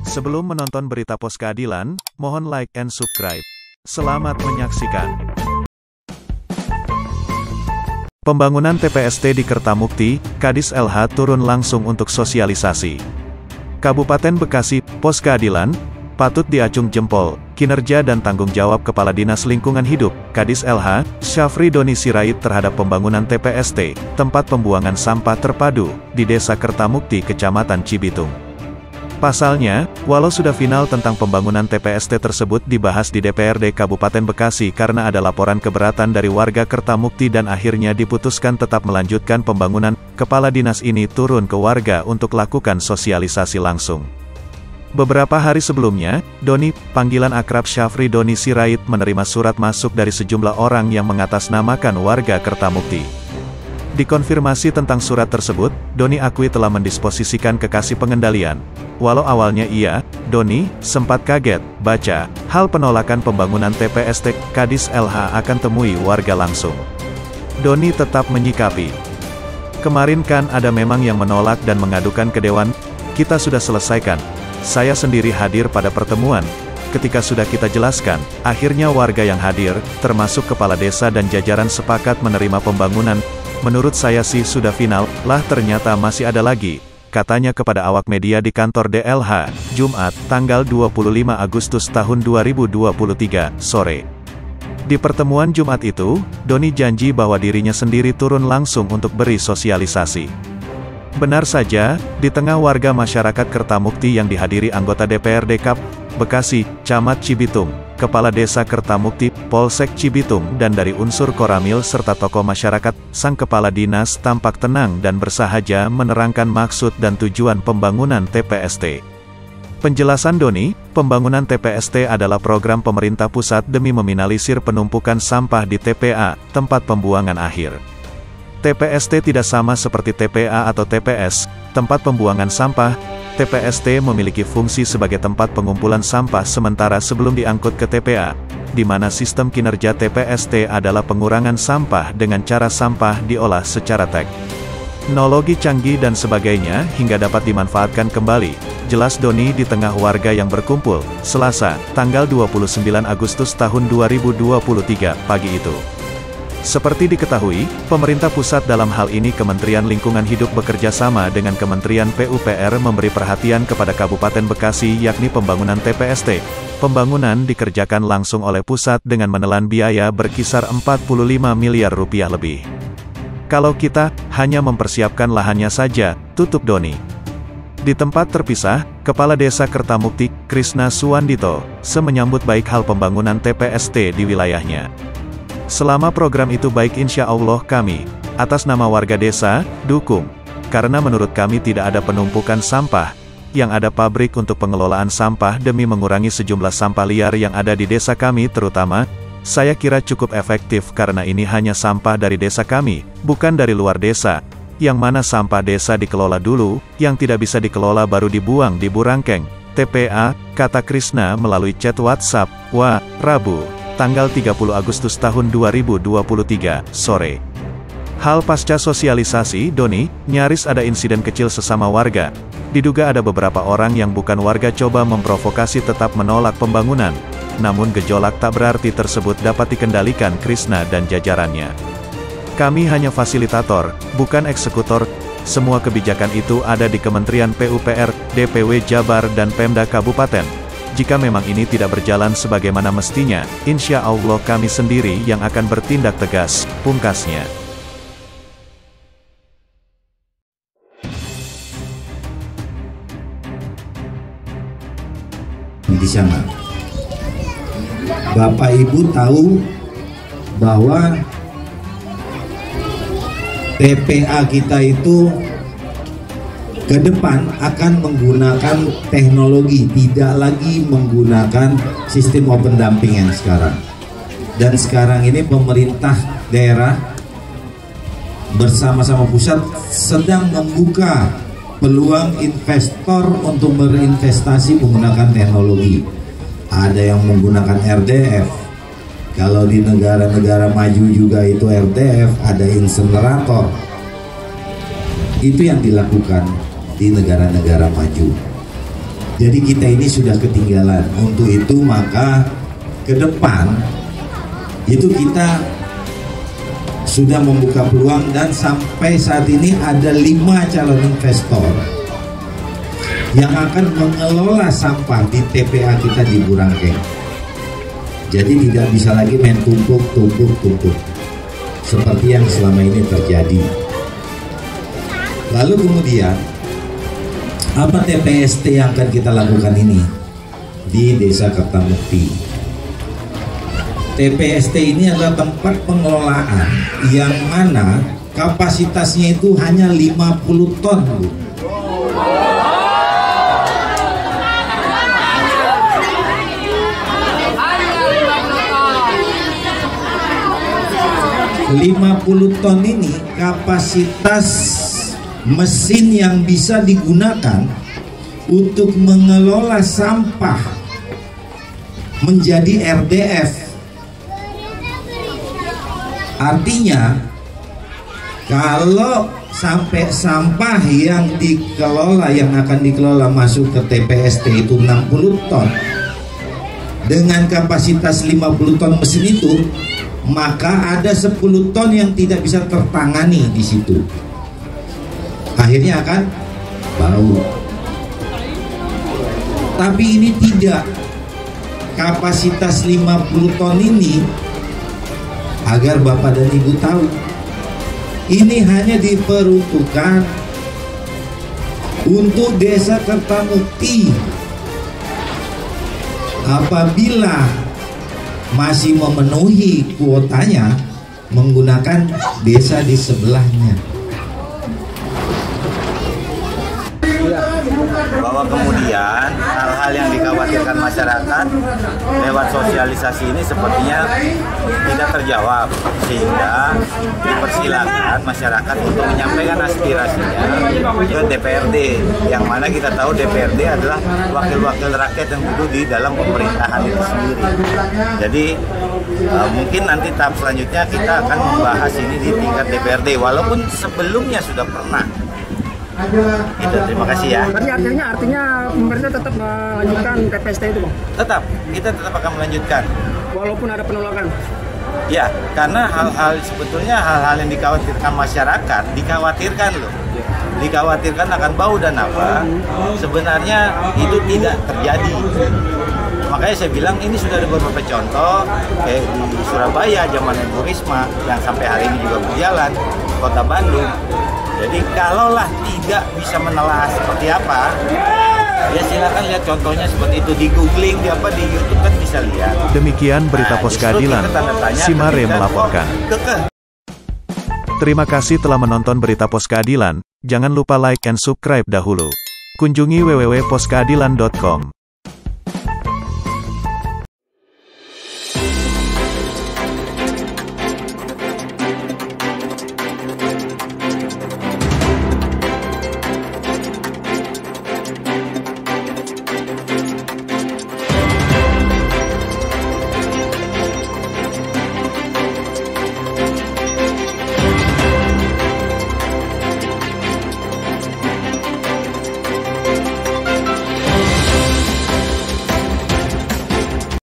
Sebelum menonton berita pos keadilan, mohon like and subscribe. Selamat menyaksikan. Pembangunan TPST di Kertamukti, Kadis LH turun langsung untuk sosialisasi. Kabupaten Bekasi, pos keadilan, patut diacung jempol, kinerja dan tanggung jawab Kepala Dinas Lingkungan Hidup, Kadis LH, Syafri Doni Sirait terhadap pembangunan TPST, tempat pembuangan sampah terpadu, di Desa Kertamukti, Kecamatan Cibitung. Pasalnya, walau sudah final tentang pembangunan TPST tersebut dibahas di DPRD Kabupaten Bekasi karena ada laporan keberatan dari warga Kertamukti dan akhirnya diputuskan tetap melanjutkan pembangunan, Kepala Dinas ini turun ke warga untuk lakukan sosialisasi langsung. Beberapa hari sebelumnya, Doni, panggilan akrab Syafri Doni Sirait menerima surat masuk dari sejumlah orang yang mengatasnamakan warga Kertamukti. Dikonfirmasi tentang surat tersebut, Doni akui telah mendisposisikan ke Kasih Pengendalian. Walau awalnya Doni, sempat kaget, baca, hal penolakan pembangunan TPST, Kadis LH akan temui warga langsung. Doni tetap menyikapi. Kemarin kan ada memang yang menolak dan mengadukan ke Dewan, kita sudah selesaikan. Saya sendiri hadir pada pertemuan. Ketika sudah kita jelaskan, akhirnya warga yang hadir, termasuk kepala desa dan jajaran sepakat menerima pembangunan. Menurut saya sih sudah final, lah ternyata masih ada lagi, katanya kepada awak media di kantor DLH, Jumat, tanggal 25 Agustus tahun 2023, sore. Di pertemuan Jumat itu, Doni janji bahwa dirinya sendiri turun langsung untuk beri sosialisasi. Benar saja, di tengah warga masyarakat Kertamukti yang dihadiri anggota DPRD KAP, Bekasi, Camat Cibitung, Kepala Desa Kertamukti, Polsek Cibitung dan dari unsur Koramil serta tokoh masyarakat, sang Kepala Dinas tampak tenang dan bersahaja menerangkan maksud dan tujuan pembangunan TPST. Penjelasan Doni, pembangunan TPST adalah program pemerintah pusat demi meminimalisir penumpukan sampah di TPA, tempat pembuangan akhir. TPST tidak sama seperti TPA atau TPS, tempat pembuangan sampah. TPST memiliki fungsi sebagai tempat pengumpulan sampah sementara sebelum diangkut ke TPA, di mana sistem kinerja TPST adalah pengurangan sampah dengan cara sampah diolah secara teknologi canggih dan sebagainya hingga dapat dimanfaatkan kembali. Jelas Doni di tengah warga yang berkumpul, Selasa, tanggal 29 Agustus tahun 2023, pagi itu. Seperti diketahui, pemerintah pusat dalam hal ini Kementerian Lingkungan Hidup bekerja sama dengan Kementerian PUPR memberi perhatian kepada Kabupaten Bekasi yakni pembangunan TPST. Pembangunan dikerjakan langsung oleh pusat dengan menelan biaya berkisar 45 miliar rupiah lebih. Kalau kita hanya mempersiapkan lahannya saja, tutup Doni. Di tempat terpisah, Kepala Desa Kertamukti, Krisna Suwandito, menyambut baik hal pembangunan TPST di wilayahnya. Selama program itu baik insya Allah kami, atas nama warga desa, dukung. Karena menurut kami tidak ada penumpukan sampah, yang ada pabrik untuk pengelolaan sampah demi mengurangi sejumlah sampah liar yang ada di desa kami terutama, saya kira cukup efektif karena ini hanya sampah dari desa kami, bukan dari luar desa. Yang mana sampah desa dikelola dulu, yang tidak bisa dikelola baru dibuang di Burangkeng, TPA, kata Krisna melalui chat WhatsApp, Rabu, tanggal 30 Agustus tahun 2023, sore. Hal pasca sosialisasi, Doni, nyaris ada insiden kecil sesama warga. Diduga ada beberapa orang yang bukan warga coba memprovokasi tetap menolak pembangunan. Namun gejolak tak berarti tersebut dapat dikendalikan Krisna dan jajarannya. Kami hanya fasilitator, bukan eksekutor. Semua kebijakan itu ada di Kementerian PUPR, DPW Jabar dan Pemda Kabupaten. Jika memang ini tidak berjalan sebagaimana mestinya, insya Allah kami sendiri yang akan bertindak tegas, pungkasnya. Di sana, Bapak Ibu tahu bahwa TPA kita itu ke depan akan menggunakan teknologi, tidak lagi menggunakan sistem open dumping yang sekarang. Dan sekarang ini pemerintah daerah bersama-sama pusat sedang membuka peluang investor untuk berinvestasi menggunakan teknologi. Ada yang menggunakan RDF. Kalau di negara-negara maju juga itu RDF, ada insenerator. Itu yang dilakukan di negara-negara maju. Jadi kita ini sudah ketinggalan. Untuk itu maka ke depan itu kita sudah membuka peluang, dan sampai saat ini ada 5 calon investor yang akan mengelola sampah di TPA kita di Burangkeng. Jadi tidak bisa lagi main tumpuk seperti yang selama ini terjadi. Lalu kemudian apa TPST yang akan kita lakukan ini di Desa Kertamukti? TPST ini adalah tempat pengelolaan yang mana kapasitasnya itu hanya 50 ton, Bu. ...50 ton ini kapasitas mesin yang bisa digunakan untuk mengelola sampah menjadi RDF. Artinya kalau sampai sampah yang dikelola, yang akan dikelola masuk ke TPST itu 60 ton dengan kapasitas 50 ton mesin itu, maka ada 10 ton yang tidak bisa tertangani di situ. Akhirnya akan bau. Tapi ini tidak. Kapasitas 50 ton ini, agar Bapak dan Ibu tahu, ini hanya diperuntukkan untuk Desa Kertamukti. Apabila masih memenuhi kuotanya, menggunakan desa di sebelahnya. Bahwa kemudian hal-hal yang dikhawatirkan masyarakat lewat sosialisasi ini sepertinya tidak terjawab, sehingga dipersilakan masyarakat untuk menyampaikan aspirasinya ke DPRD, yang mana kita tahu DPRD adalah wakil-wakil rakyat yang duduk di dalam pemerintahan itu sendiri. Jadi mungkin nanti tahap selanjutnya kita akan membahas ini di tingkat DPRD, walaupun sebelumnya sudah pernah. Itu, terima kasih ya. Berarti artinya pemerintah tetap melanjutkan TPST itu, Bang? Tetap, kita tetap akan melanjutkan. Walaupun ada penolakan? Ya, karena sebetulnya hal-hal yang dikhawatirkan masyarakat, dikhawatirkan loh. Dikhawatirkan akan bau dan apa, sebenarnya itu tidak terjadi. Makanya saya bilang ini sudah ada beberapa contoh, kayak di Surabaya zaman Bu Risma yang sampai hari ini juga berjalan, Kota Bandung. Jadi kalaulah tidak bisa menelaah seperti apa, ya silakan lihat contohnya seperti itu, di googling, di YouTube kan bisa lihat. Demikian berita Pos Keadilan. Simare melaporkan. Terima kasih telah menonton berita Pos Keadilan. Jangan lupa like and subscribe dahulu. Kunjungi www.poskeadilan.com.